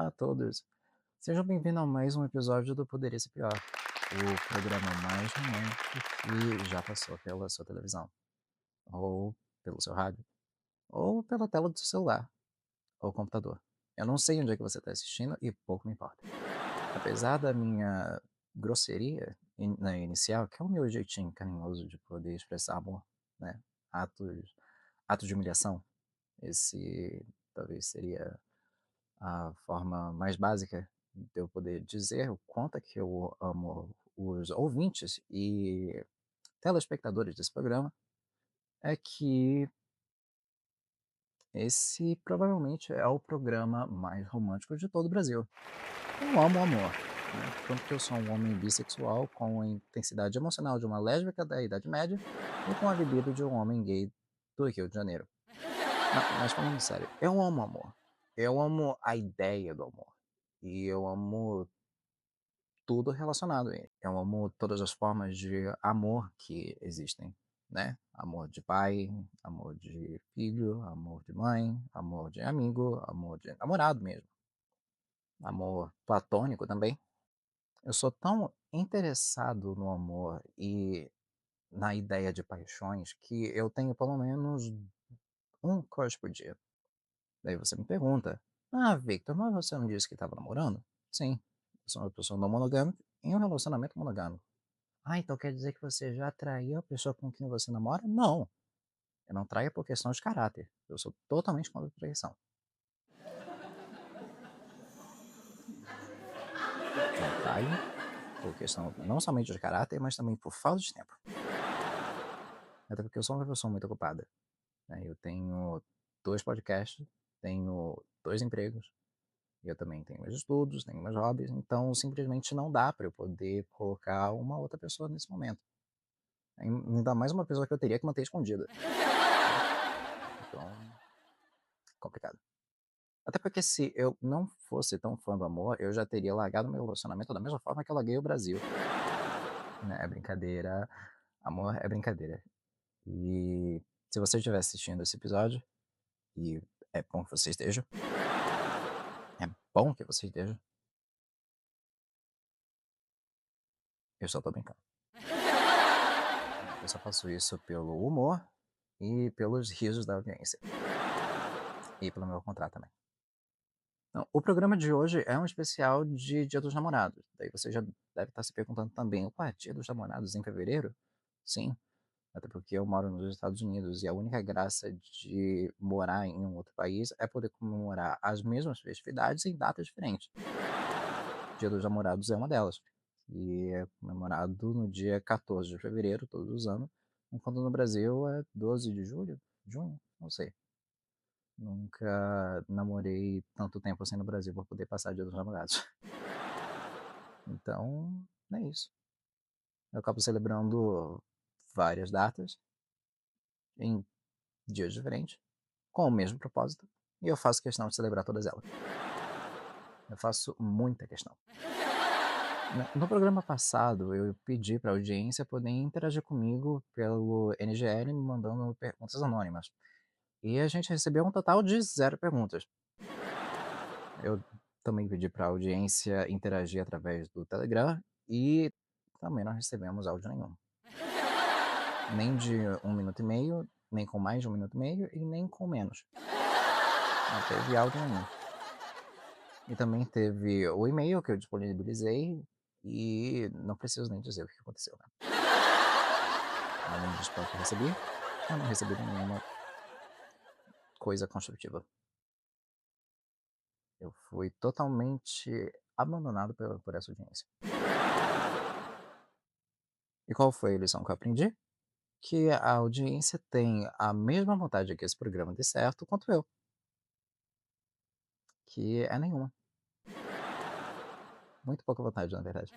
Olá a todos. Sejam bem-vindos a mais um episódio do Poderia Ser Pior, o programa mais romântico que já passou pela sua televisão, ou pelo seu rádio, ou pela tela do seu celular, ou computador. Eu não sei onde é que você está assistindo e pouco me importa. Apesar da minha grosseria na inicial, que é o meu jeitinho carinhoso de poder expressar amor, né? Atos de humilhação. Esse talvez seria a forma mais básica de eu poder dizer o quanto é que eu amo os ouvintes e telespectadores desse programa, é que esse provavelmente é o programa mais romântico de todo o Brasil. Eu amo o amor, né? Tanto que eu sou um homem bissexual com a intensidade emocional de uma lésbica da Idade Média e com a libido de um homem gay do Rio de Janeiro. Mas falando sério, eu amo amor. Eu amo a ideia do amor. E eu amo tudo relacionado a ele. Eu amo todas as formas de amor que existem, né? Amor de pai, amor de filho, amor de mãe, amor de amigo, amor de namorado mesmo, amor platônico também. Eu sou tão interessado no amor e na ideia de paixões que eu tenho pelo menos um crush por dia. Daí você me pergunta: "Ah, Victor, mas você não disse que estava namorando?" Sim, eu sou uma pessoa não monogâmica em um relacionamento monogâmico. "Ah, então quer dizer que você já traiu a pessoa com quem você namora?" Não, eu não traio por questão de caráter. Eu sou totalmente contra a traição. Eu traio por questão não somente de caráter, mas também por falta de tempo. Até porque eu sou uma pessoa muito ocupada, né? Eu tenho 2 podcasts, tenho 2 empregos, e eu também tenho meus estudos, tenho meus hobbies, então simplesmente não dá para eu poder colocar uma outra pessoa nesse momento. Ainda mais uma pessoa que eu teria que manter escondida, né? Então, complicado. Até porque se eu não fosse tão fã do amor, eu já teria largado meu relacionamento da mesma forma que eu larguei o Brasil, né, é brincadeira, amor é brincadeira. E se você estiver assistindo esse episódio, e é bom que você esteja, é bom que você esteja, eu só tô brincando. Eu só faço isso pelo humor e pelos risos da audiência, e pelo meu contrato também. Então, o programa de hoje é um especial de Dia dos Namorados. Daí você já deve estar se perguntando também: "Ué, Dia dos Namorados em fevereiro?" Sim, até porque eu moro nos Estados Unidos e a única graça de morar em um outro país é poder comemorar as mesmas festividades em datas diferentes. Dia dos Namorados é uma delas, e é comemorado no dia 14 de fevereiro todos os anos, enquanto no Brasil é 12 de julho? Junho? Não sei. Nunca namorei tanto tempo assim no Brasil para poder passar Dia dos Namorados. Então, é isso. Eu acabo celebrando várias datas em dias diferentes, com o mesmo propósito, e eu faço questão de celebrar todas elas. Eu faço muita questão. No programa passado, eu pedi para a audiência poder interagir comigo pelo NGL, me mandando perguntas anônimas. E a gente recebeu um total de 0 perguntas. Eu também pedi para a audiência interagir através do Telegram e também não recebemos áudio nenhum. Nem de 1 minuto e meio, nem com mais de 1 minuto e meio e nem com menos. Não teve áudio nenhum. E também teve o e-mail que eu disponibilizei e não preciso nem dizer o que aconteceu, né. Além do spam que eu recebi, eu não recebi nenhuma coisa construtiva. Eu fui totalmente abandonado por essa audiência. E qual foi a lição que eu aprendi? Que a audiência tem a mesma vontade de que esse programa dê certo quanto eu, que é nenhuma. Muito pouca vontade, na verdade.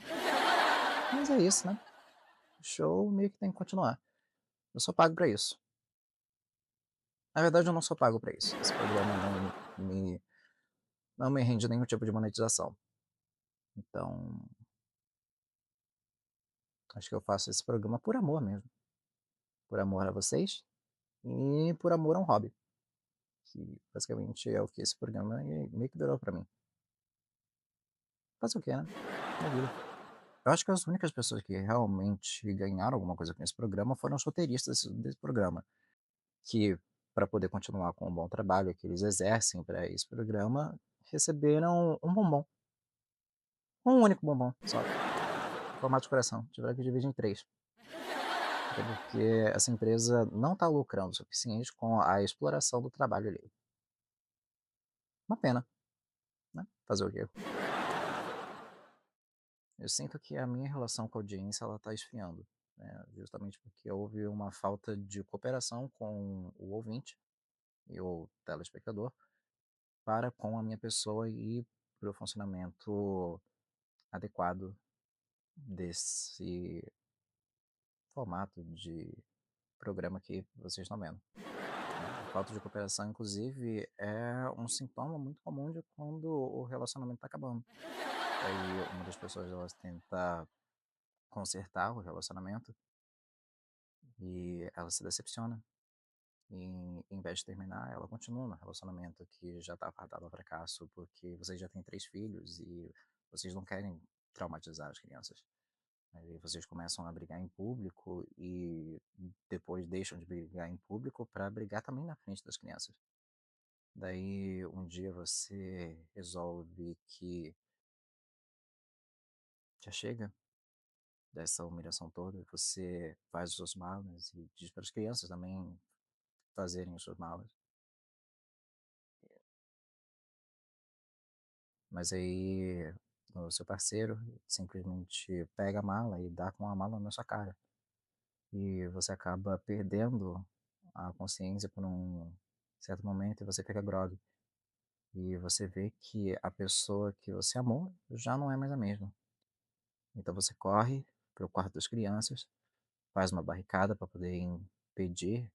Mas é isso, né. O show meio que tem que continuar. Eu sou pago pra isso. Na verdade, eu não sou pago pra isso. Esse programa me não me rende nenhum tipo de monetização. Então, acho que eu faço esse programa por amor mesmo. Por amor a vocês e por amor a um hobby, que basicamente é o que esse programa meio que virou pra mim. Fazer o quê, né? É vida. Eu acho que as únicas pessoas que realmente ganharam alguma coisa com esse programa foram os roteiristas desse programa, que, para poder continuar com o bom trabalho que eles exercem para esse programa, receberam um bombom, um único bombom só, em formato de coração, tiveram que dividir em 3, até porque essa empresa não está lucrando o suficiente com a exploração do trabalho ali. Uma pena, né, fazer o quê? Eu sinto que a minha relação com a audiência ela está esfriando, né, justamente porque houve uma falta de cooperação com o ouvinte e o telespectador para com a minha pessoa e para o funcionamento adequado desse formato de programa que vocês estão vendo, né. A falta de cooperação, inclusive, é um sintoma muito comum de quando o relacionamento está acabando. Aí uma das pessoas elas tenta consertar o relacionamento e ela se decepciona. E em vez de terminar, ela continua no relacionamento que já está fadado ao fracasso, porque vocês já têm 3 filhos e vocês não querem traumatizar as crianças. Aí vocês começam a brigar em público e depois deixam de brigar em público para brigar também na frente das crianças. Daí um dia você resolve que já chega dessa humilhação toda, você faz as suas malas e diz para as crianças também fazerem as suas malas. Mas aí o seu parceiro simplesmente pega a mala e dá com a mala na sua cara. E você acaba perdendo a consciência por um certo momento e você fica grogue. E você vê que a pessoa que você amou já não é mais a mesma. Então você corre para o quarto das crianças, faz uma barricada para poder impedir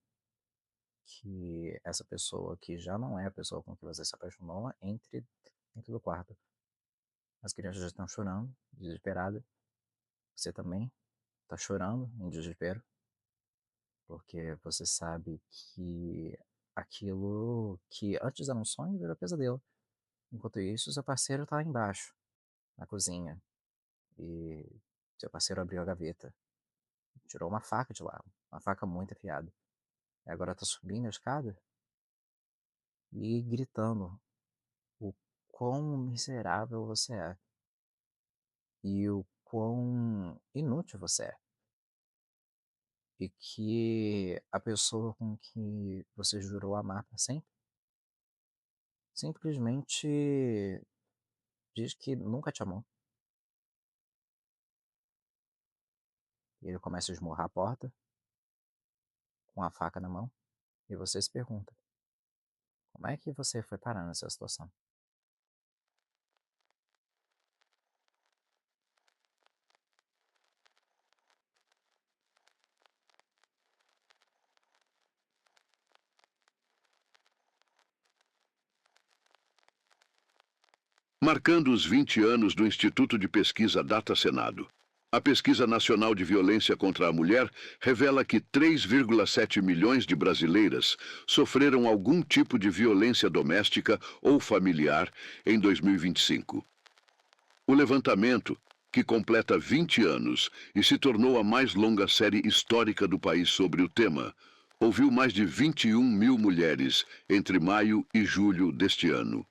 que essa pessoa que já não é a pessoa com que você se apaixonou entre dentro do quarto. As crianças já estão chorando, desesperadas. Você também está chorando em desespero, porque você sabe que aquilo que antes era um sonho virou pesadelo. Enquanto isso, seu parceiro está lá embaixo, na cozinha, e seu parceiro abriu a gaveta, tirou uma faca de lá, uma faca muito afiada. E agora está subindo a escada e gritando o quão miserável você é e o quão inútil você é. E que a pessoa com que você jurou amar para sempre simplesmente diz que nunca te amou. E ele começa a esmurrar a porta com a faca na mão e você se pergunta: como é que você foi parar nessa situação? Marcando os 20 anos do Instituto de Pesquisa Data Senado. A Pesquisa Nacional de Violência contra a Mulher revela que 3,7 milhões de brasileiras sofreram algum tipo de violência doméstica ou familiar em 2025. O levantamento, que completa 20 anos e se tornou a mais longa série histórica do país sobre o tema, ouviu mais de 21 mil mulheres entre maio e julho deste ano.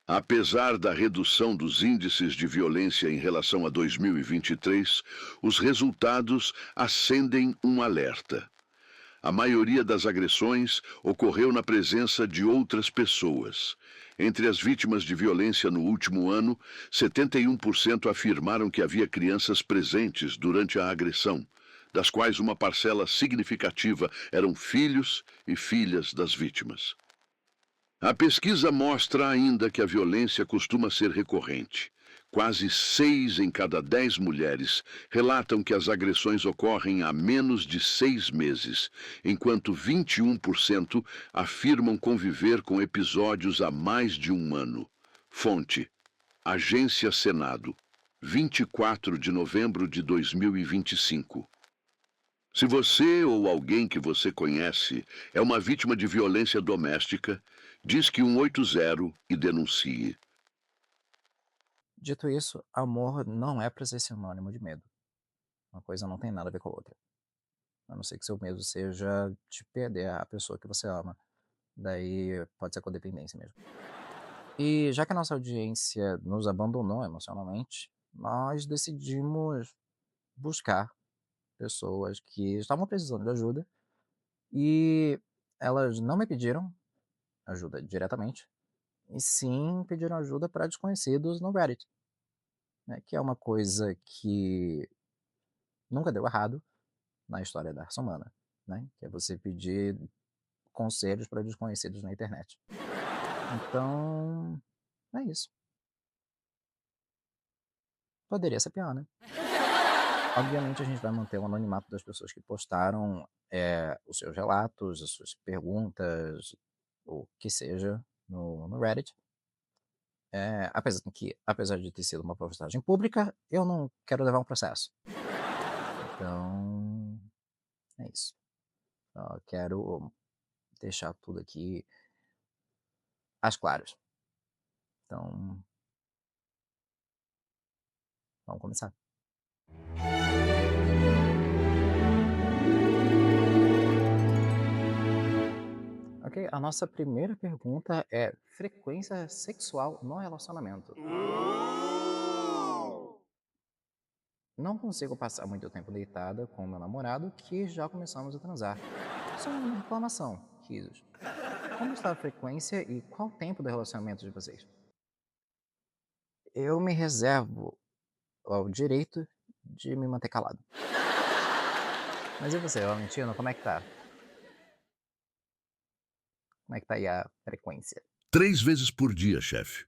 Apesar da redução dos índices de violência em relação a 2023, os resultados acendem um alerta. A maioria das agressões ocorreu na presença de outras pessoas. Entre as vítimas de violência no último ano, 71% afirmaram que havia crianças presentes durante a agressão, das quais uma parcela significativa eram filhos e filhas das vítimas. A pesquisa mostra ainda que a violência costuma ser recorrente. Quase 6 em cada 10 mulheres relatam que as agressões ocorrem há menos de 6 meses, enquanto 21% afirmam conviver com episódios há mais de um ano. Fonte: Agência Senado, 24 de novembro de 2025. Se você ou alguém que você conhece é uma vítima de violência doméstica, diz que 180 e denuncie. Dito isso, amor não é para ser sinônimo de medo. Uma coisa não tem nada a ver com a outra. A não ser que seu medo seja de perder a pessoa que você ama. Daí pode ser codependência mesmo. E já que a nossa audiência nos abandonou emocionalmente, nós decidimos buscar pessoas que estavam precisando de ajuda e elas não me pediram ajuda diretamente, e sim pediram ajuda para desconhecidos no Reddit, né, que é uma coisa que nunca deu errado na história da raça humana, né, que é você pedir conselhos para desconhecidos na internet. Então, é isso. Poderia ser pior, né? Obviamente a gente vai manter o anonimato das pessoas que postaram, os seus relatos, as suas perguntas, o que seja no Reddit. Apesar de ter sido uma postagem pública, eu não quero levar um processo. Então, é isso. Só quero deixar tudo aqui às claras. Então, vamos começar. Ok, a nossa primeira pergunta é frequência sexual no relacionamento. Não consigo passar muito tempo deitada com meu namorado que já começamos a transar. Só uma reclamação, risos. Como está a frequência e qual o tempo do relacionamento de vocês? Eu me reservo ao direito de me manter calado. Mas e você, Valentino, como é que tá? Como é que tá aí a frequência? 3 vezes por dia, chefe.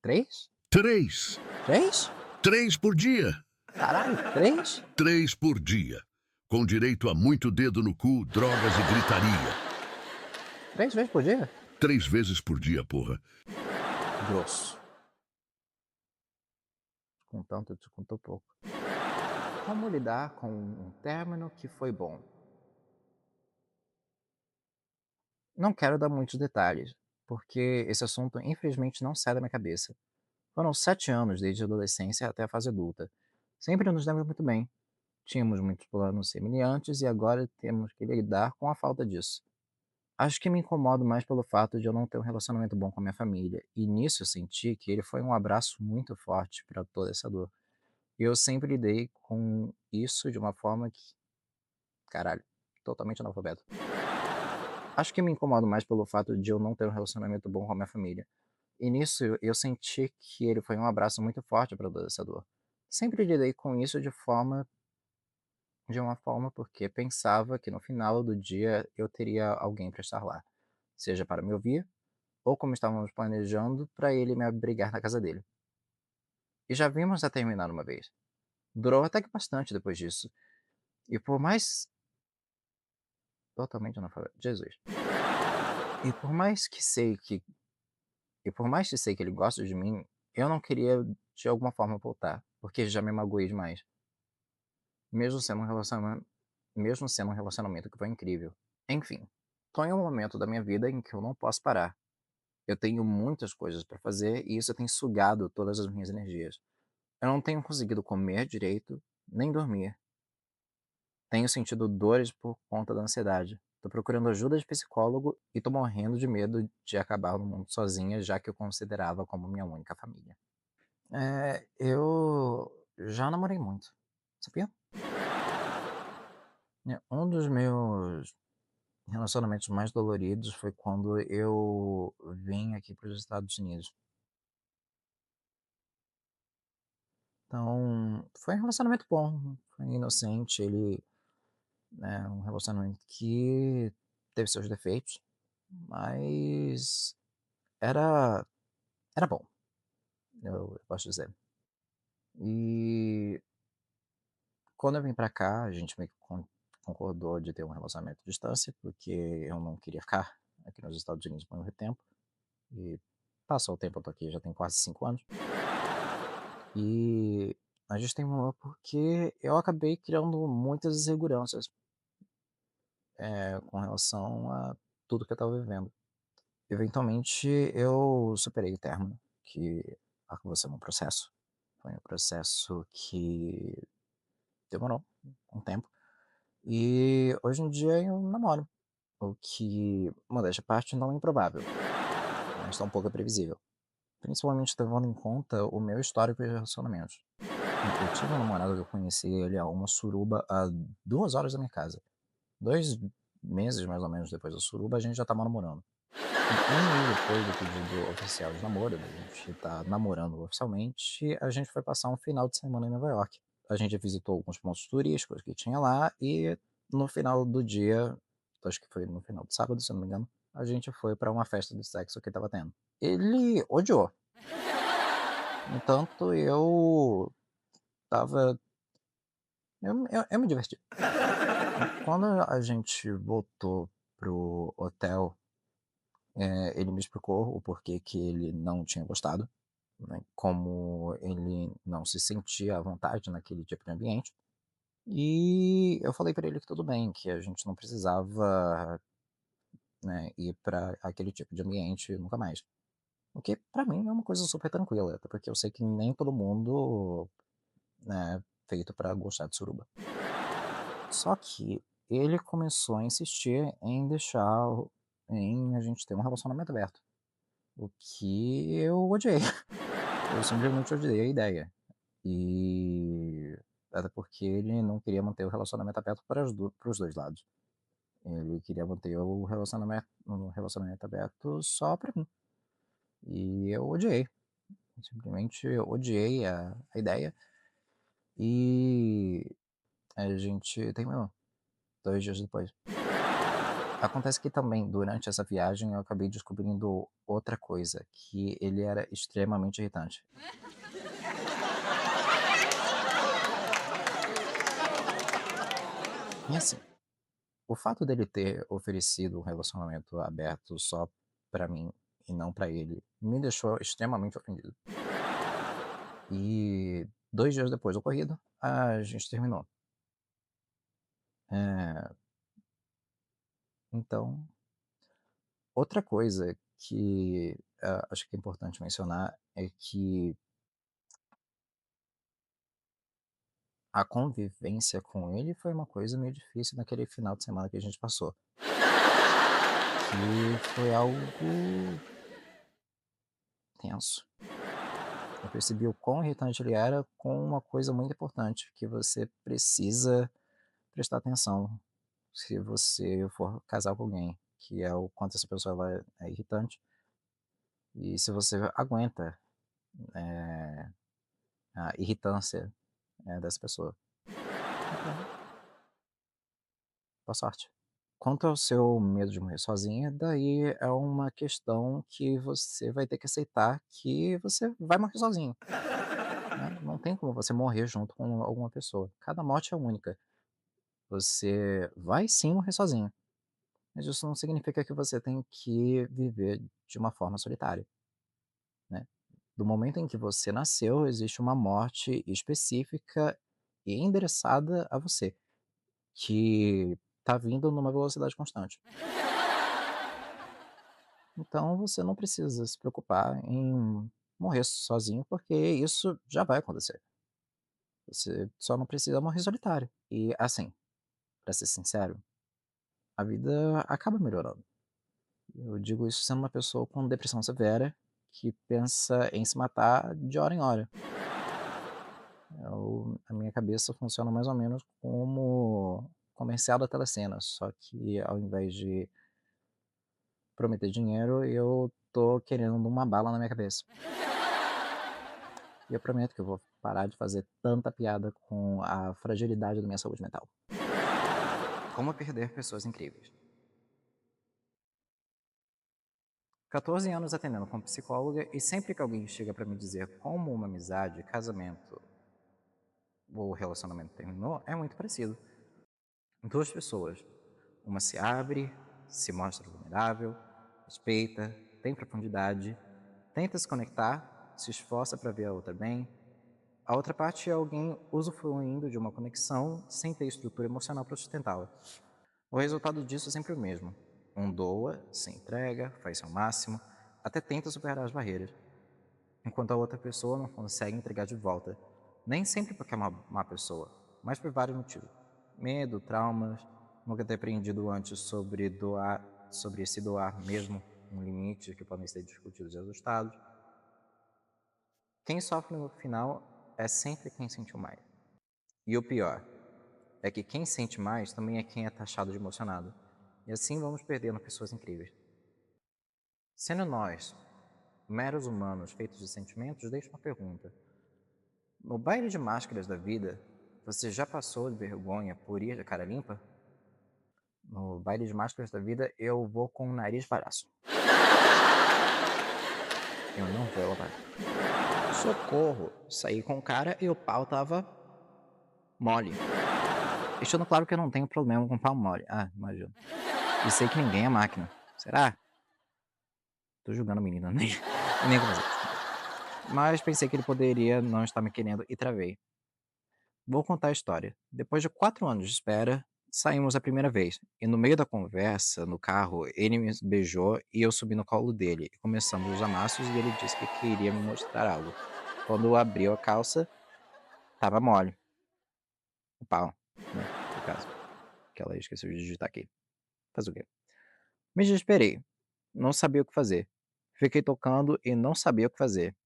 Três? 3. Três? 3 por dia. Caralho, três? 3 por dia. Com direito a muito dedo no cu, drogas e gritaria. 3 vezes por dia? 3 vezes por dia, porra. Grosso. Com tanto, te contou pouco. Como lidar com um término que foi bom? Não quero dar muitos detalhes, porque esse assunto infelizmente não sai da minha cabeça. Foram 7 anos desde a adolescência até a fase adulta. Sempre nos demos muito bem. Tínhamos muitos planos semelhantes e agora temos que lidar com a falta disso. Acho que me incomodo mais pelo fato de eu não ter um relacionamento bom com a minha família, e nisso eu senti que ele foi um abraço muito forte para toda essa dor. E eu sempre lidei com isso de uma forma que, caralho, totalmente analfabeto. Acho que me incomodo mais pelo fato de eu não ter um relacionamento bom com a minha família. E nisso eu senti que ele foi um abraço muito forte para toda essa dor. Sempre lidei com isso de uma forma porque pensava que no final do dia eu teria alguém para estar lá, seja para me ouvir ou como estávamos planejando para ele me abrigar na casa dele. E já vimos a terminar uma vez. Durou até que bastante depois disso. E por mais totalmente analfabeto, Jesus. E por mais que sei que e por mais que sei que ele gosta de mim, eu não queria de alguma forma voltar, porque já me magoei demais. Mesmo sendo um relacionamento mesmo sendo um relacionamento que foi incrível. Enfim, tô em um momento da minha vida em que eu não posso parar. Eu tenho muitas coisas para fazer e isso tem sugado todas as minhas energias. Eu não tenho conseguido comer direito, nem dormir. Tenho sentido dores por conta da ansiedade. Tô procurando ajuda de psicólogo e tô morrendo de medo de acabar no mundo sozinha, já que eu considerava como minha única família. Eu já namorei muito, sabia? Um dos meus relacionamentos mais doloridos foi quando eu vim aqui para os Estados Unidos. Então, foi um relacionamento bom, foi inocente, ele, né, um relacionamento que teve seus defeitos, mas era era bom, eu posso dizer. E quando eu vim pra cá, a gente meio que concordou de ter um relacionamento à distância, porque eu não queria ficar aqui nos Estados Unidos por muito tempo. E passou o tempo, eu tô aqui já tem quase 5 anos. E a gente terminou porque eu acabei criando muitas inseguranças, com relação a tudo que eu estava vivendo. Eventualmente eu superei o término, que acabou sendo um processo. Foi um processo que demorou um tempo. E hoje em dia eu namoro, o que, modéstia à parte, não é improvável, mas está um pouco previsível. Principalmente levando em conta o meu histórico de relacionamentos. Eu tive um namorado que eu conheci ele a uma suruba a 2 horas da minha casa. 2 meses mais ou menos depois da suruba, a gente já estava namorando. E 1 mês depois do pedido oficial de namoro, da gente estar namorando oficialmente, a gente foi passar um final de semana em Nova York. A gente visitou alguns pontos turísticos que tinha lá e no final do dia, acho que foi no final do sábado, se eu não me engano, a gente foi para uma festa de sexo que estava tendo. Ele odiou, no entanto eu estava eu me diverti. Quando a gente voltou pro hotel, ele me explicou o porquê que ele não tinha gostado, né, como ele não se sentia à vontade naquele tipo de ambiente. E eu falei para ele que tudo bem, que a gente não precisava, né, ir para aquele tipo de ambiente nunca mais. O que para mim é uma coisa super tranquila, até porque eu sei que nem todo mundo, né, é feito para gostar de suruba. Só que ele começou a insistir em em a gente ter um relacionamento aberto, o que eu odiei. Eu simplesmente odiei a ideia. E até porque ele não queria manter o relacionamento aberto para os 2 lados. Ele queria manter o relacionamento aberto só para mim. E eu odiei, simplesmente odiei a ideia, e a gente terminou 2 dias depois. Acontece que também durante essa viagem eu acabei descobrindo outra coisa, que ele era extremamente irritante. E assim, o fato dele ter oferecido um relacionamento aberto só pra mim e não pra ele, me deixou extremamente ofendido. E 2 dias depois do ocorrido, a gente terminou. Eh, então, outra coisa que, acho que é importante mencionar é que a convivência com ele foi uma coisa meio difícil naquele final de semana que a gente passou, que foi algo tenso. Eu percebi o quão irritante ele era com uma coisa muito importante, que você precisa prestar atenção se você for casar com alguém, que é o quanto essa pessoa é irritante e se você aguenta, eh, a irritância, dessa pessoa. Então, boa sorte. Quanto ao seu medo de morrer sozinha, daí é uma questão que você vai ter que aceitar que você vai morrer sozinho, né, não tem como você morrer junto com alguma pessoa, cada morte é única. Você vai sim morrer sozinho, mas isso não significa que você tem que viver de uma forma solitária, né. Do momento em que você nasceu, existe uma morte específica e endereçada a você, que está vindo numa velocidade constante. Então você não precisa se preocupar em morrer sozinho, porque isso já vai acontecer. Você só não precisa morrer solitário. E assim, para ser sincero, a vida acaba melhorando. Eu digo isso sendo uma pessoa com depressão severa, que pensa em se matar de hora em hora. A minha cabeça funciona mais ou menos como comercial da Telecena, só que ao invés de prometer dinheiro, eu tô querendo uma bala na minha cabeça. E eu prometo que eu vou parar de fazer tanta piada com a fragilidade da minha saúde mental. Como perder pessoas incríveis. 14 anos atendendo como psicóloga e sempre que alguém chega para me dizer como uma amizade, casamento ou relacionamento terminou, é muito parecido. Duas pessoas, uma se abre, se mostra vulnerável, respeita, tem profundidade, tenta se conectar, se esforça para ver a outra bem. A outra parte é alguém usufruindo de uma conexão sem ter estrutura emocional para sustentá-la. O resultado disso é sempre o mesmo. Um doa, se entrega, faz seu máximo, até tenta superar as barreiras. enquanto a outra pessoa não consegue entregar de volta. Nem sempre porque é uma má pessoa, mas por vários motivos. Medo, traumas, nunca ter aprendido antes sobre se doar mesmo, um limite que podem ser discutidos e ajustados. Quem sofre no final é sempre quem sentiu mais. E o pior é que quem sente mais também é quem é taxado de emocionado. E assim vamos perdendo pessoas incríveis. Sendo nós meros humanos feitos de sentimentos, deixo uma pergunta. No baile de máscaras da vida, você já passou de vergonha por ir de cara limpa? No baile de máscaras da vida, eu vou com o nariz de palhaço. Eu não vou lavar. Socorro! Saí com o cara e o pau tava mole. Deixando claro que eu não tenho problema com pau mole. Ah, imagino. E sei que ninguém é máquina. Será? Tô julgando o menino, nem comecei. Mas pensei que ele poderia não estar me querendo e travei. Vou contar a história. Depois de 4 anos de espera, saímos a primeira vez. E no meio da conversa, no carro, ele me beijou e eu subi no colo dele. E começamos os amassos e ele disse que queria me mostrar algo. Quando abriu a calça, tava mole. O pau, né? No caso. Que ela esqueceu de digitar aqui. Faz o quê? Me desesperei. Não sabia o que fazer. Fiquei tocando e não sabia o que fazer.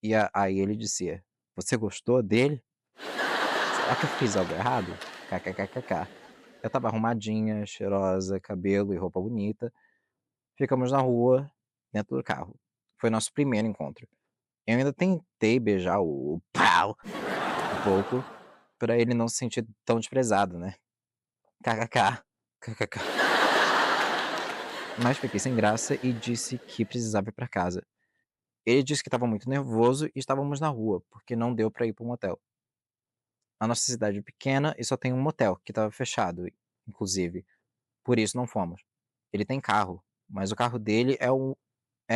E aí ele dizia: Você gostou dele? Será que eu fiz algo errado? KKKKK. Eu estava arrumadinha, cheirosa, cabelo e roupa bonita. Ficamos na rua, dentro do carro. Foi nosso primeiro encontro. Eu ainda tentei beijar o pau um pouco, pra ele não se sentir tão desprezado, né? KKK. KKK. Mas fiquei sem graça e disse que precisava ir pra casa. Ele disse que estava muito nervoso e estávamos na rua, porque não deu pra ir para um motel. A nossa cidade é pequena e só tem um motel, que estava fechado, inclusive. Por isso não fomos. Ele tem carro, mas o carro dele é o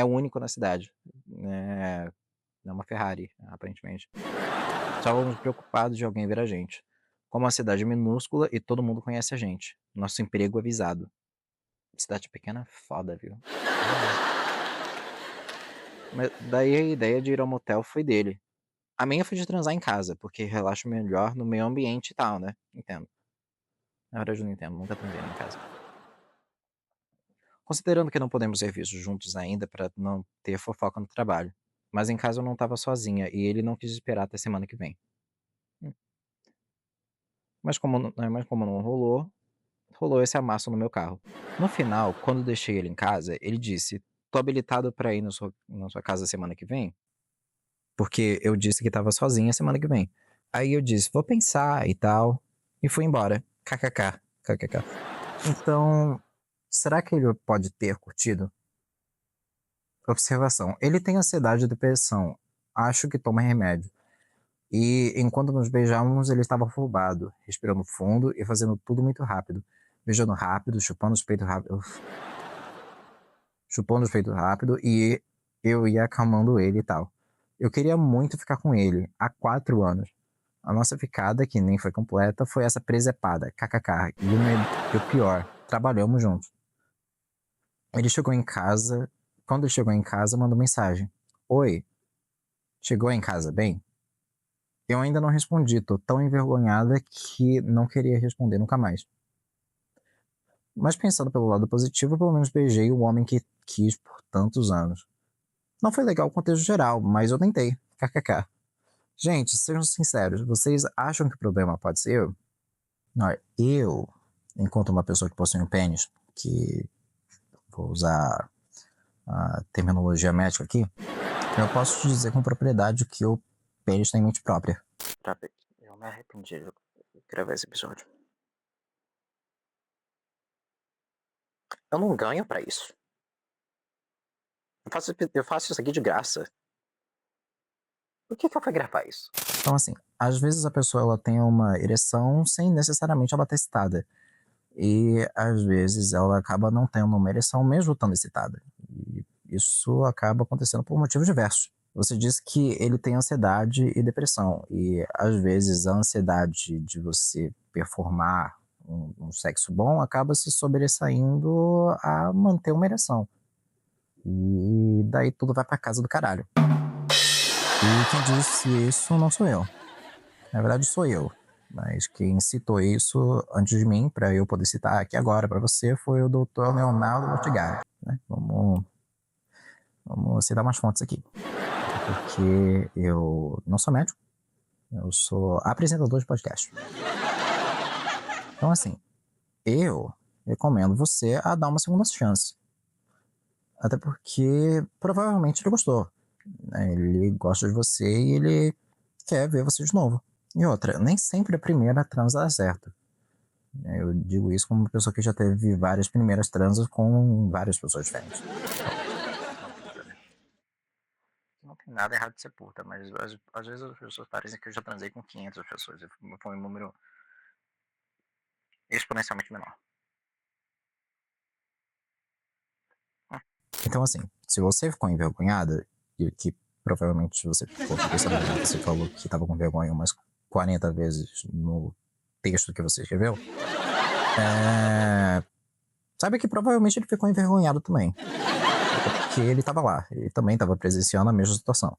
único na cidade. É uma Ferrari, aparentemente. Estávamos preocupados de alguém ver a gente. Como a cidade é minúscula e todo mundo conhece a gente. Nosso emprego avisado. Cidade pequena é foda, viu? Mas daí a ideia de ir ao motel foi dele. A minha foi de transar em casa, porque relaxo melhor no meio ambiente e tal, né? Entendo. Na verdade eu não entendo, nunca transei em casa. Considerando que não podemos ser vistos juntos ainda para não ter fofoca no trabalho. Mas em casa eu não estava sozinha e ele não quis esperar até semana que vem. Hum. Mas como não rolou esse amasso no meu carro. No final, quando deixei ele em casa, ele disse: Tô habilitado para ir na sua casa semana que vem? Porque eu disse que estava sozinha semana que vem. Aí eu disse: Vou pensar e tal. E fui embora. KKK. KKK. Então, será que ele pode ter curtido? Observação: ele tem ansiedade e depressão. Acho que toma remédio. E enquanto nos beijávamos, ele estava afobado, respirando fundo e fazendo tudo muito rápido. Beijando rápido, chupando os peitos rápido e eu ia acalmando ele e tal. Eu queria muito ficar com ele, há 4 anos. A nossa ficada, que nem foi completa, foi essa presepada, kkk. E o pior, trabalhamos juntos. Ele chegou em casa, quando ele chegou em casa, mandou mensagem. Oi, chegou em casa bem? Eu ainda não respondi, tô tão envergonhada que não queria responder nunca mais. Mas pensando pelo lado positivo, pelo menos beijei o homem que quis por tantos anos. Não foi legal o contexto geral, mas eu tentei. KKK. Gente, sejam sinceros, vocês acham que o problema pode ser eu? Não, eu, enquanto uma pessoa que possui um pênis, que vou usar a terminologia médica aqui, eu posso te dizer com propriedade que o pênis tem mente própria. Eu me arrependi de gravar esse episódio. Eu não ganho pra isso. Eu faço isso aqui de graça. Por que eu fui gravar isso? Então, assim, às vezes a pessoa ela tem uma ereção sem necessariamente ela estar excitada. E às vezes ela acaba não tendo uma ereção mesmo estando excitada. E isso acaba acontecendo por motivos diversos. Você disse que ele tem ansiedade e depressão. E às vezes a ansiedade de você performar um sexo bom acaba se sobressaindo a manter uma ereção. E daí tudo vai pra casa do caralho. E quem disse isso não sou eu. Na verdade, sou eu. Mas quem citou isso antes de mim, para eu poder citar aqui agora para você, foi o Dr. Leonardo Ortigari. Né? Vamos citar umas fontes aqui. Até porque eu não sou médico, eu sou apresentador de podcast. Então, assim, eu recomendo você a dar uma segunda chance. Até porque provavelmente ele gostou. Né? Ele gosta de você e ele quer ver você de novo. E outra, nem sempre a primeira transa dá certo. Eu digo isso como uma pessoa que já teve várias primeiras transas com várias pessoas diferentes. Não tem nada errado de ser puta, mas às vezes as pessoas parecem que eu já transei com 500 pessoas. Foi um número exponencialmente menor. Então, assim, se você ficou envergonhada, e que provavelmente você ficou, porque você falou que tava com vergonha umas 40 vezes no texto que você escreveu, sabe que provavelmente ele ficou envergonhado também. Porque ele tava lá, ele também tava presenciando a mesma situação.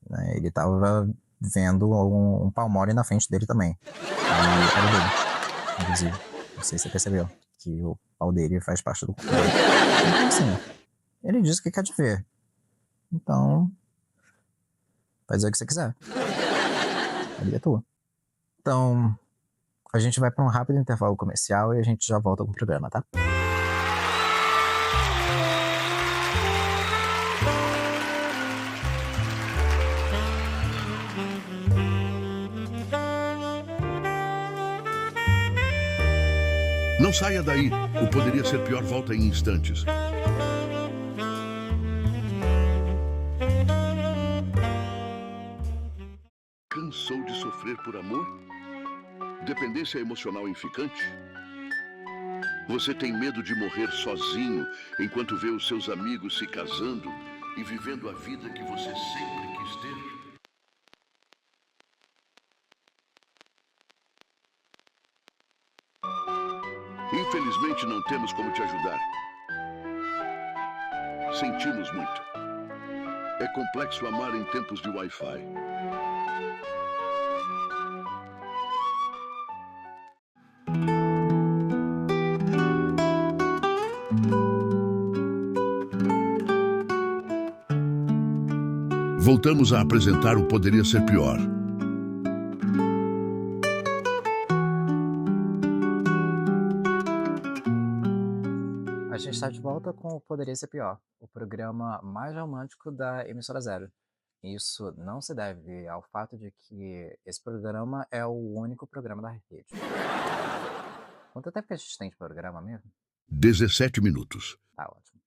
Né? Ele tava vendo um pau mole na frente dele também. E era dele, inclusive. Não sei se você percebeu que o pau dele faz parte do corpo dele. Então, assim, ele disse que quer te ver. Então, faz o que você quiser. A vida é tua. Então, a gente vai para um rápido intervalo comercial e a gente já volta com o programa, tá? Não saia daí. O Poderia Ser Pior volta em instantes. Cansou de sofrer por amor? Dependência emocional inficante? Você tem medo de morrer sozinho enquanto vê os seus amigos se casando e vivendo a vida que você sempre quis ter? Infelizmente não temos como te ajudar. Sentimos muito. É complexo amar em tempos de Wi-Fi. Voltamos a apresentar o Poderia Ser Pior. A gente está de volta com o Poderia Ser Pior, o programa mais romântico da Emissora Zero. Isso não se deve ao fato de que esse programa é o único programa da rede. Quanto tempo que a gente tem de programa mesmo? 17 minutos. Tá ótimo.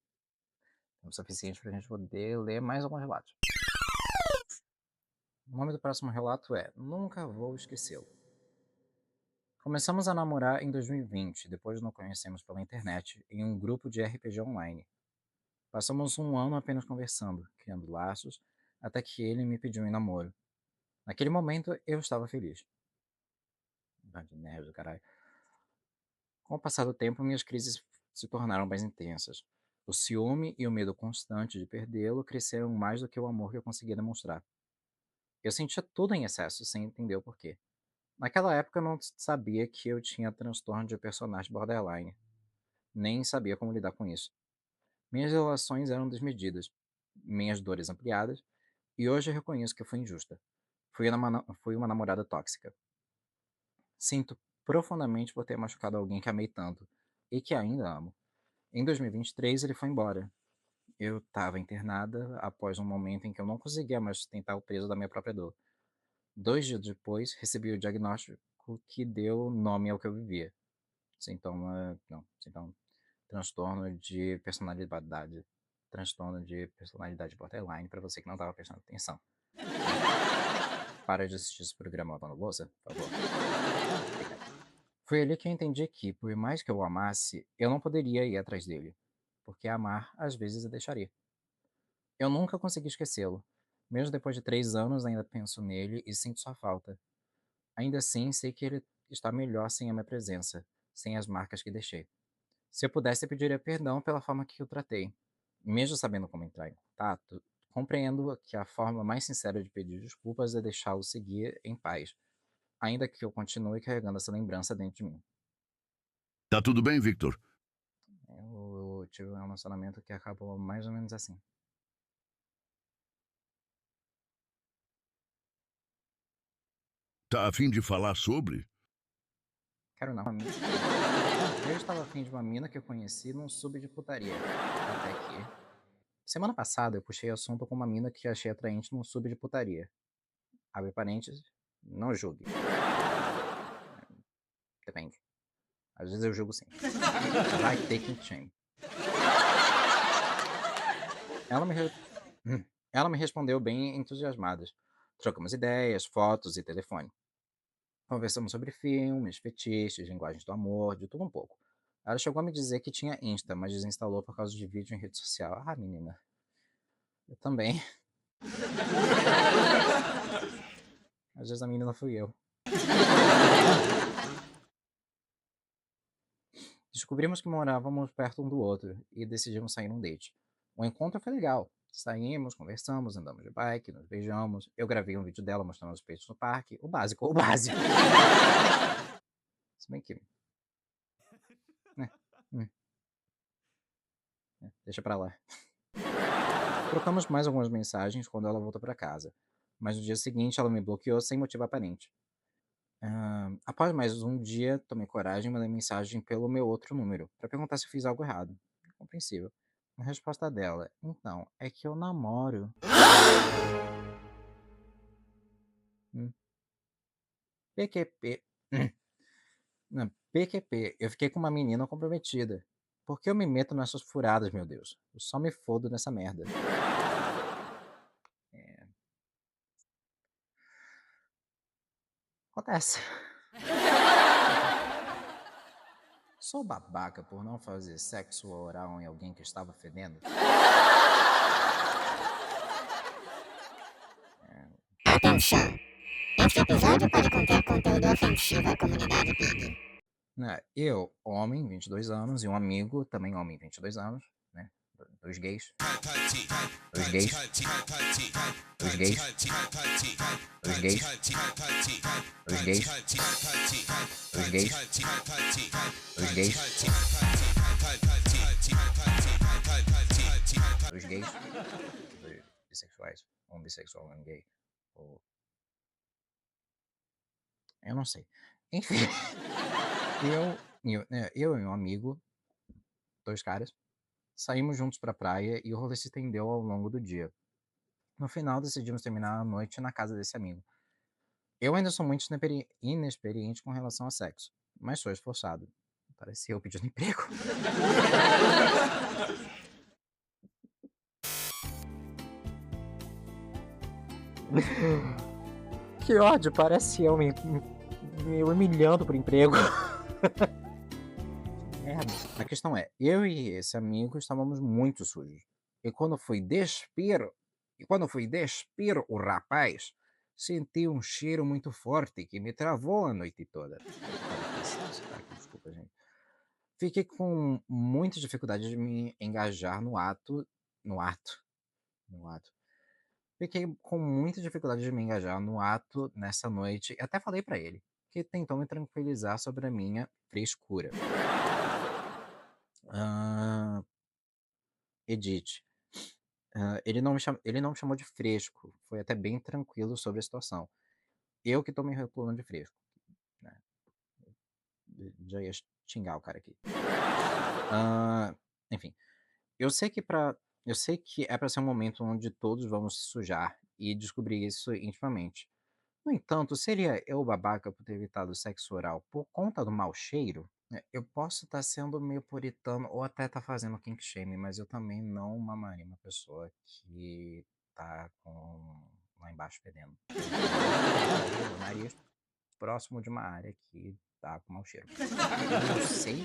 Tempo suficiente para a gente poder ler mais alguns relatos. O nome do próximo relato é Nunca Vou Esquecê-lo. Começamos a namorar em 2020, depois nos conhecemos pela internet, em um grupo de RPG online. Passamos um ano apenas conversando, criando laços, até que ele me pediu em namoro. Naquele momento, eu estava feliz. Bando de nerd do caralho. Com o passar do tempo, minhas crises se tornaram mais intensas. O ciúme e o medo constante de perdê-lo cresceram mais do que o amor que eu conseguia demonstrar. Eu sentia tudo em excesso, sem entender o porquê. Naquela época, eu não sabia que eu tinha transtorno de personagem borderline. Nem sabia como lidar com isso. Minhas relações eram desmedidas, minhas dores ampliadas, e hoje eu reconheço que eu fui injusta. Fui uma namorada tóxica. Sinto profundamente por ter machucado alguém que amei tanto e que ainda amo. Em 2023 ele foi embora. Eu estava internada após um momento em que eu não conseguia mais sustentar o peso da minha própria dor. 2 dias depois, recebi o diagnóstico que deu nome ao que eu vivia. Sintoma, transtorno de personalidade. Transtorno de personalidade borderline, para você que não estava prestando atenção. Para de assistir esse programa lavando louça, por favor. Foi ali que eu entendi que, por mais que eu o amasse, eu não poderia ir atrás dele, porque amar às vezes eu deixaria. Eu nunca consegui esquecê-lo. Mesmo depois de 3 anos, ainda penso nele e sinto sua falta. Ainda assim, sei que ele está melhor sem a minha presença, sem as marcas que deixei. Se eu pudesse, eu pediria perdão pela forma que o tratei. Mesmo sabendo como entrar em contato Compreendo que a forma mais sincera de pedir desculpas é deixá-lo seguir em paz, ainda que eu continue carregando essa lembrança dentro de mim. Tá tudo bem, Victor? Eu tive um relacionamento que acabou mais ou menos assim. Tá a fim de falar sobre? Quero não. Eu estava afim de uma mina que eu conheci num sub de putaria. Até que. Semana passada eu puxei assunto com uma mina que achei atraente num sub de putaria. Abre parênteses, não julgue. Depende. Às vezes eu julgo sim. Vai taking shame. Ela me, re- Ela me respondeu bem entusiasmada. Trocamos ideias, fotos e telefone. Conversamos sobre filmes, fetiches, linguagens do amor, de tudo um pouco. Ela chegou a me dizer que tinha Insta, mas desinstalou por causa de vídeo em rede social. Ah, menina, eu também. Às vezes a menina fui eu. Descobrimos que morávamos perto um do outro e decidimos sair num date. O encontro foi legal. Saímos, conversamos, andamos de bike, nos beijamos. Eu gravei um vídeo dela mostrando os peitos no parque. O básico, o básico. Se bem que. Né, hum, deixa pra lá. Trocamos mais algumas mensagens quando ela voltou para casa, mas no dia seguinte ela me bloqueou sem motivo aparente. Após mais um dia, tomei coragem e mandei mensagem pelo meu outro número, para perguntar se fiz algo errado. Compreensível. A resposta dela, então, é que eu namoro. Hum, PQP. Não, PQP, eu fiquei com uma menina comprometida. Por que eu me meto nessas furadas, meu Deus? Eu só me fodo nessa merda. É, acontece. Sou babaca por não fazer sexo oral em alguém que estava fedendo? Atenção! Este episódio pode conter conteúdo ofensivo à comunidade Pig. Né, eu, homem, 22 anos, e um amigo, também homem, 22 anos, né? Dois gays. Dois gays. Dois gays. Dois gays. Dois gays. Dois gays. Dois gays. Dois gays. Dois bissexuais. Um bissexual e um gay. Ou... Eu não sei. Enfim. Eu e um amigo, dois caras, saímos juntos pra praia e o rolê se estendeu ao longo do dia. No final, decidimos terminar a noite na casa desse amigo. Eu ainda sou muito inexperiente com relação a sexo, mas sou esforçado. Parecia eu pedindo emprego. Que ódio, parece eu me humilhando por emprego. Merda. A questão é, eu e esse amigo estávamos muito sujos. E quando fui despir o rapaz, senti um cheiro muito forte que me travou a noite toda. Desculpa, gente. Fiquei com muita dificuldade de me engajar no ato, no ato. Fiquei com muita dificuldade de me engajar no ato nessa noite. E até falei pra ele, que tentou me tranquilizar sobre a minha frescura. Ah, Edith. Ele não me chamou de fresco, foi até bem tranquilo sobre a situação. Eu que tô me rotulando de fresco, né? Já ia xingar o cara aqui. Enfim, eu sei que para eu sei que é para ser um momento onde todos vamos se sujar e descobrir isso intimamente. No entanto, seria eu babaca por ter evitado o sexo oral por conta do mau cheiro? Eu posso estar sendo meio puritano ou até estar fazendo kink shame, mas eu também não mamaria uma pessoa que tá com lá embaixo fedendo. O nariz próximo de uma área que tá com mau cheiro. Eu sei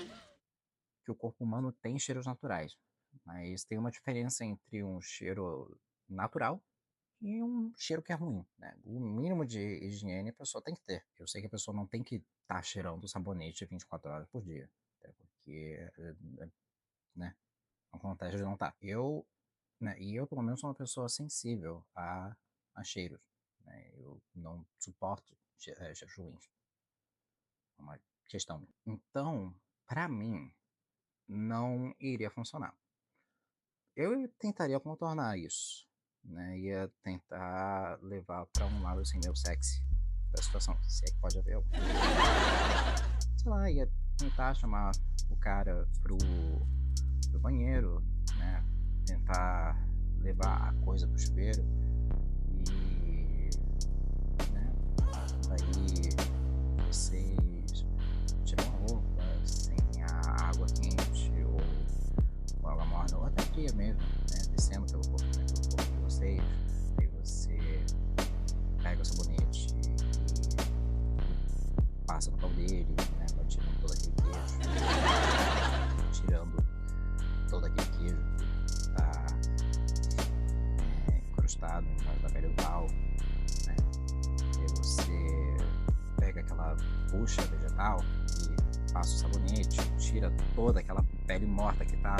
que o corpo humano tem cheiros naturais, mas tem uma diferença entre um cheiro natural e um cheiro que é ruim, né? O mínimo de higiene a pessoa tem que ter. Eu sei que a pessoa não tem que estar cheirando sabonete 24 horas por dia, até porque, né, acontece de não estar. Eu né? E eu, pelo menos, sou uma pessoa sensível a cheiros, né? Eu não suporto cheiros ruins. É uma questão. Então, para mim, não iria funcionar. Eu tentaria contornar isso, né? Ia tentar levar para um lado assim meio sexy da situação, se é que pode haver algum. Sei lá, ia tentar chamar o cara pro banheiro, né? Tentar levar a coisa pro chuveiro e, né? Daí vocês tiram a roupa sem a água quente ou água morna, ou até fria mesmo, né? Descendo pelo corpo, né? Pelo corpo de vocês. Aí você pega o sabonete e passa no pau dele, né? Vai tirando todo aquele queijo. Tirando todo aquele queijo que tá encrustado embaixo da pele do pau, né? Aí você pega aquela bucha vegetal e passa o sabonete, tira toda aquela pele morta que tá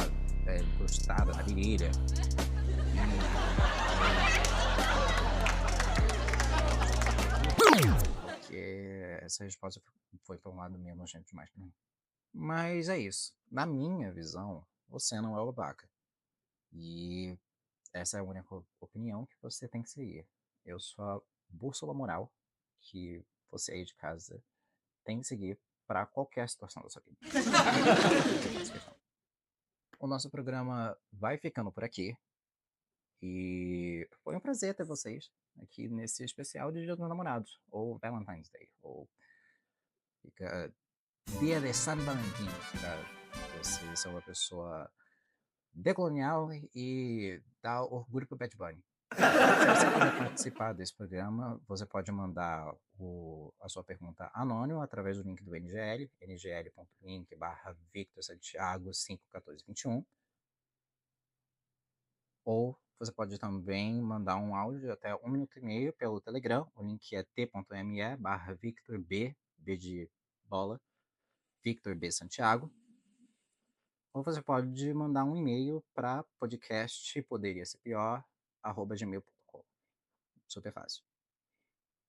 encrustada na virilha. Porque essa resposta foi para um lado meio nojento demais pra mim. Mas é isso. Na minha visão, você não é o babaca. E essa é a única opinião que você tem que seguir. Eu sou a bússola moral que você aí de casa tem que seguir para qualquer situação da sua vida. O nosso programa vai ficando por aqui. E foi um prazer ter vocês aqui nesse especial de Dia dos Namorados, ou Valentine's Day, ou fica Dia de San Valentín, para você ser uma pessoa decolonial e dar orgulho pro Bad Bunny. Se você quiser participar desse programa, você pode mandar a sua pergunta anônima através do link do NGL, ngl.link/Victor Santiago 51421. Ou você pode também mandar um áudio de até 1 minuto e meio pelo Telegram. O link é t.me/VictorB, B de bola, Victor B Santiago. Ou você pode mandar um e-mail para podcastpoderiaserpior@gmail.com. Super fácil.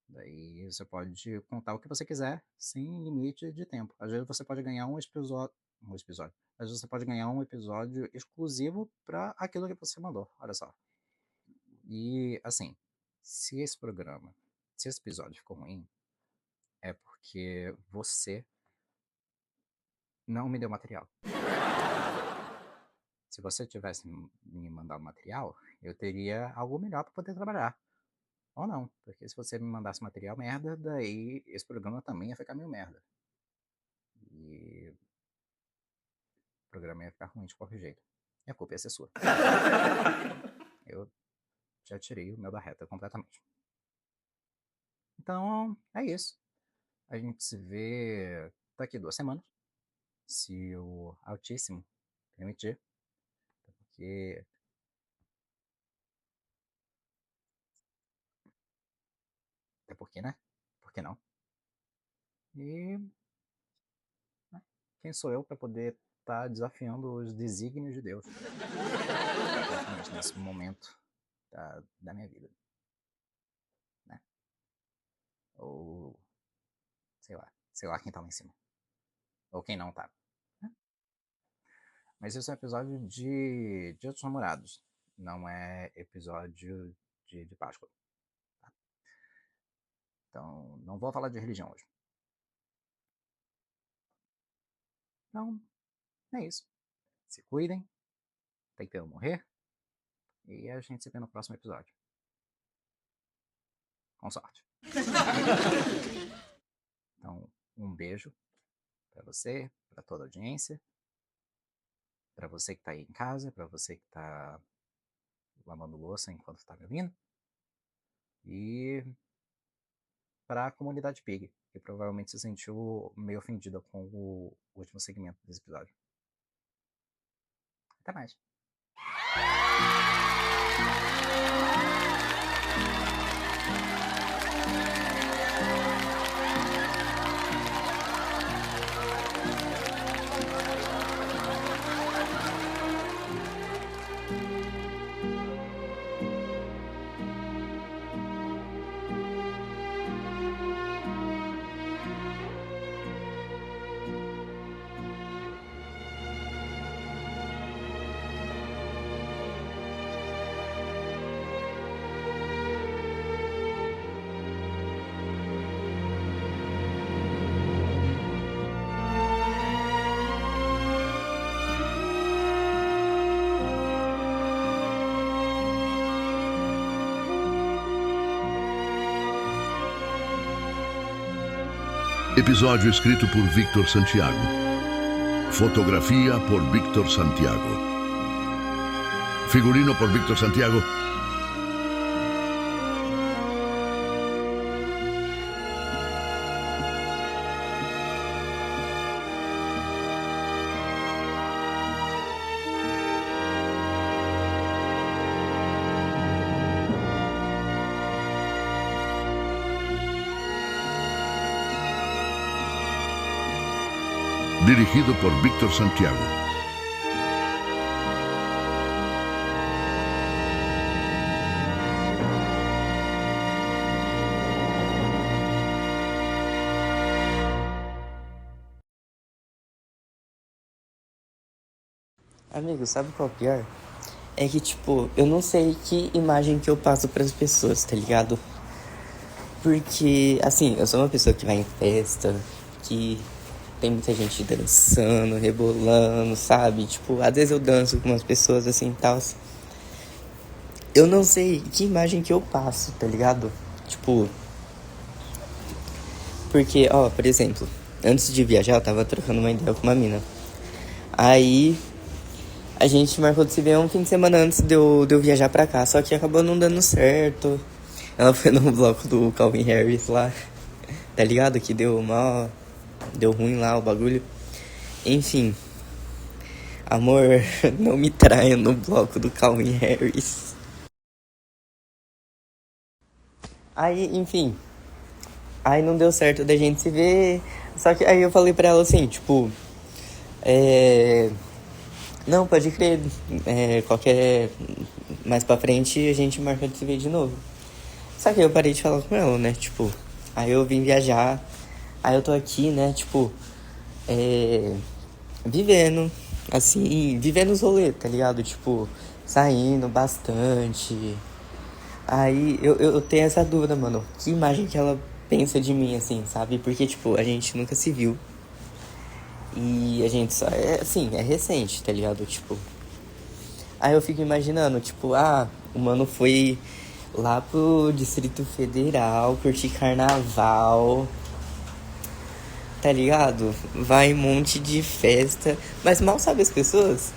Daí você pode contar o que você quiser, sem limite de tempo. Às vezes você pode ganhar um episódio. Às vezes você pode ganhar um episódio exclusivo para aquilo que você mandou. Olha só. E assim, se esse episódio ficou ruim, é porque você não me deu material. Se você tivesse me mandado material, eu teria algo melhor para poder trabalhar. Ou não, porque se você me mandasse material merda, daí esse programa também ia ficar meio merda. E o programa ia ficar ruim de qualquer jeito. E a culpa ia ser sua. Eu já tirei o meu da reta completamente. Então, é isso. A gente se vê daqui 2 semanas. Se o Altíssimo permitir. Porque. Até porque, né? Por que não? E. Né? Quem sou eu para poder estar desafiando os desígnios de Deus? Exatamente nesse momento da minha vida. Né? Ou. Sei lá quem tá lá em cima. Ou quem não tá. Né? Mas esse é um episódio de Dia dos Namorados. Não é episódio de Páscoa. Tá? Então, não vou falar de religião hoje. Então, é isso. Se cuidem. Tentando morrer. E a gente se vê no próximo episódio. Com sorte. Então, um beijo para você, para toda a audiência, para você que tá aí em casa, para você que tá lavando louça enquanto tá me ouvindo, e para a comunidade Pig, que provavelmente se sentiu meio ofendida com o último segmento desse episódio. Até mais. Episódio escrito por Victor Santiago. Fotografia por Victor Santiago. Figurino por Victor Santiago. Dirigido por Victor Santiago. Amigo, sabe qual é o pior? É que, tipo, eu não sei que imagem que eu passo pras pessoas, tá ligado? Porque, assim, eu sou uma pessoa que vai em festa, que tem muita gente dançando, rebolando, sabe? Tipo, às vezes eu danço com umas pessoas assim e tal. Eu não sei que imagem que eu passo, tá ligado? Tipo, porque, ó, por exemplo, antes de viajar eu tava trocando uma ideia com uma mina. Aí a gente marcou de se ver um fim de semana antes de eu viajar pra cá, só que acabou não dando certo. Ela foi no bloco do Calvin Harris lá, tá ligado? Que deu ruim lá o bagulho. Enfim, amor, não me traia no bloco do Calvin Harris. Aí, enfim, aí não deu certo da gente se ver. Só que aí eu falei pra ela assim, tipo, não, pode crer, qualquer mais pra frente a gente marca de se ver de novo. Só que aí eu parei de falar com ela, né, tipo, aí eu vim viajar. Aí eu tô aqui, né, tipo, vivendo, assim, vivendo os rolês, tá ligado? Tipo, saindo bastante. Aí eu tenho essa dúvida, mano, que imagem que ela pensa de mim, assim, sabe? Porque, tipo, a gente nunca se viu. E a gente só assim, é recente, tá ligado? Tipo, aí eu fico imaginando, tipo, o mano foi lá pro Distrito Federal curtir carnaval, tá ligado? Vai um monte de festa, mas mal sabe as pessoas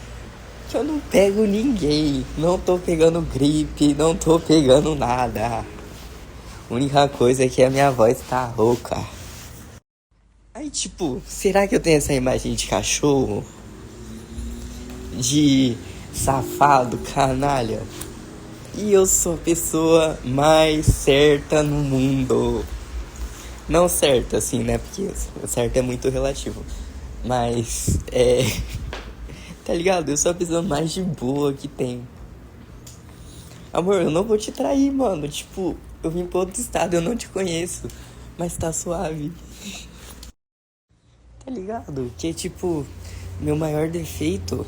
que eu não pego ninguém, não tô pegando gripe, não tô pegando nada. A única coisa é que a minha voz tá rouca. Aí, tipo, será que eu tenho essa imagem de cachorro? De safado, canalha? E eu sou a pessoa mais certa no mundo. Não certa, assim, né? Porque certo é muito relativo. Mas, tá ligado? Eu sou a pessoa mais de boa que tem. Amor, eu não vou te trair, mano. Tipo, eu vim pra outro estado, eu não te conheço. Mas tá suave. Tá ligado? Que, tipo, meu maior defeito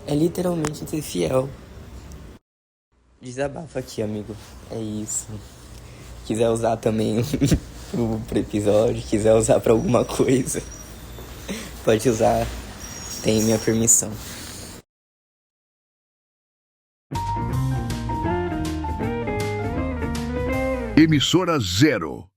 é literalmente ser fiel. Desabafa aqui, amigo. É isso. Quiser usar também pro episódio, quiser usar pra alguma coisa, pode usar. Tem minha permissão. Emissora Zero.